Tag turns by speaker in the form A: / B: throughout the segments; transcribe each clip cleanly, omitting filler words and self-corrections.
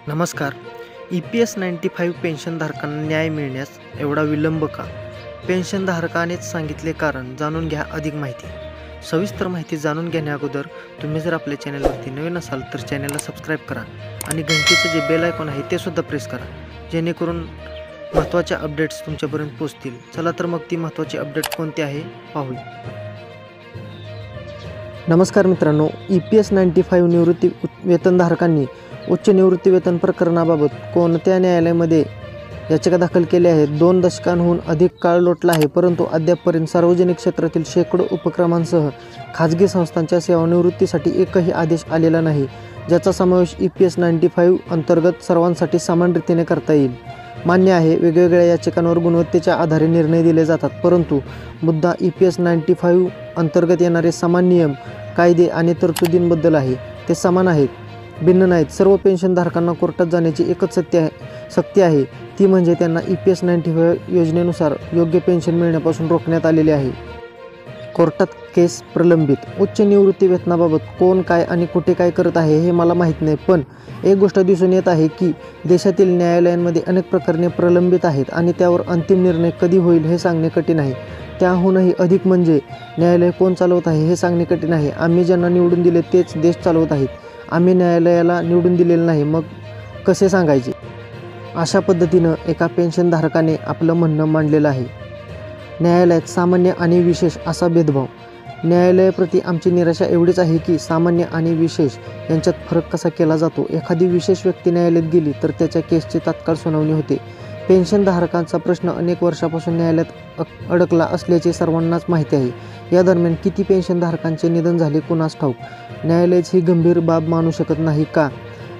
A: नमस्कार. EPS 95 पेन्शनधारकांना न्याय मिळण्यास एवढा विलंब का? पेन्शनधारकानेच सांगितले कारण. जाणून घ्या अधिक माहिती. सविस्तर माहिती जाणून घेण्याअगोदर तुम्ही जर आपल्या चॅनलवरती नवीन असाल तर चॅनलला सबस्क्राईब करा आणि घंटीचं जे बेल आयकॉन आहे ते सुद्धा प्रेस करा, जेणेकरून महत्त्वाच्या अपडेट्स तुमच्यापर्यंत पोहोचतील. चला तर मग ती महत्त्वाची अपडेट कोणती आहे पाहूया. नमस्कार मित्रांनो, EPS 95 निवृत्ती वेतनधारकांनी उच्च निवृत्ती वेतन प्रकरणाबाबत कोणत्या न्यायालयामध्ये याचिका दाखल केली आहे? 2 दशकांहून अधिक काळ लोटला आहे, परंतु अद्यापपर्यंत सार्वजनिक क्षेत्रातील शेकडो उपक्रमांसह खाजगी संस्थांच्या सेवानिवृत्तीसाठी एकही आदेश आलेला नाही, ज्याचा समावेश EPS 95 अंतर्गत सर्वांसाठी समान रीतीने करता येईल. मान्य आहे, वेगवेगळ्या याचिकांवर गुणवत्तेच्या आधारे निर्णय दिले जातात, परंतु मुद्दा EPS 95 अंतर्गत येणारे समान नियम, कायदे आणि तरतुदींबद्दल आहे. ते समान आहेत, भिन्न नाहीत. सर्व पेन्शनधारकांना कोर्टात जाण्याची एकच सक्ती आहे, ती म्हणजे त्यांना EPS 95 योजनेनुसार योग्य पेन्शन मिळण्यापासून रोखण्यात आलेले आहे. कोर्टात केस प्रलंबित. उच्च निवृत्ती वेतनाबाबत कोण काय आणि कुठे काय करत आहे हे मला माहीत नाही, पण एक गोष्ट दिसून येत आहे की देशातील न्यायालयांमध्ये अनेक प्रकरणे प्रलंबित आहेत आणि त्यावर अंतिम निर्णय कधी होईल हे सांगणे कठीण आहे. त्याहूनही अधिक म्हणजे न्यायालय कोण चालवत आहे हे सांगणे कठीण आहे. आम्ही ज्यांना निवडून दिले तेच देश चालवत आहेत. आम्ही न्यायालयाला निवडून दिलेलं नाही, मग कसे सांगायचे? अशा पद्धतीनं एका पेन्शनधारकाने आपलं म्हणणं मांडलेलं आहे. न्यायालयात सामान्य आणि विशेष असा भेदभाव. न्यायालयाप्रती आमची निराशा एवढीच आहे की सामान्य आणि विशेष यांच्यात फरक कसा केला जातो. एखादी विशेष व्यक्ती न्यायालयात गेली तर त्याच्या केसची तात्काळ सुनावणी होते. पेन्शनधारकांचा प्रश्न अनेक वर्षापासून न्यायालयात अडकला असल्याचे सर्वांनाच माहिती आहे. या दरम्यान किती पेन्शनधारकांचे निधन झाले कुणास ठाऊक. न्यायालयाच ही गंभीर बाब मानू शकत नाही का?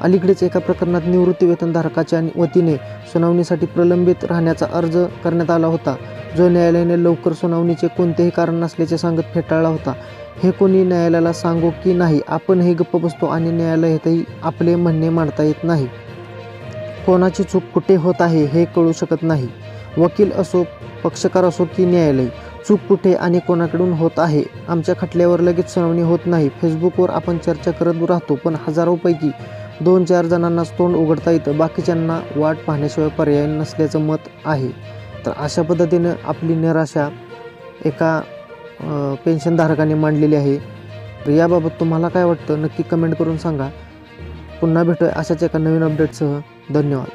A: अलीकडेच एका प्रकरणात निवृत्ती वेतनधारकाच्या वतीने सुनावणीसाठी प्रलंबित राहण्याचा अर्ज करण्यात आला होता, जो न्यायालयाने लवकर सुनावणीचे कोणतेही कारण नसल्याचे सांगत फेटाळला होता. हे कोणी न्यायालयाला सांगो की नाही, आपणही गप्प बसतो आणि न्यायालयातही आपले म्हणणे मांडता येत नाही. कोणाची चूक कुठे होत आहे हे कळू शकत नाही. वकील असो, पक्षकार असो की न्यायालय, चूक कुठे आणि कोणाकडून होत आहे. आमच्या खटल्यावर लगेच सुनावणी होत नाही. फेसबुकवर आपण चर्चा करत राहतो, पण हजारोपैकी 2-4 जणांनाच तोंड उघडता येतं, बाकीच्यांना वाट पाहण्याशिवाय पर्याय नसल्याचं मत आहे. तर अशा पद्धतीनं आपली निराशा एका पेन्शनधारकाने मांडलेली आहे. तर याबाबत तुम्हाला काय वाटतं नक्की कमेंट करून सांगा. पुन्हा भेटूया अशाच एका नवीन अपडेटसह. धन्यवाद.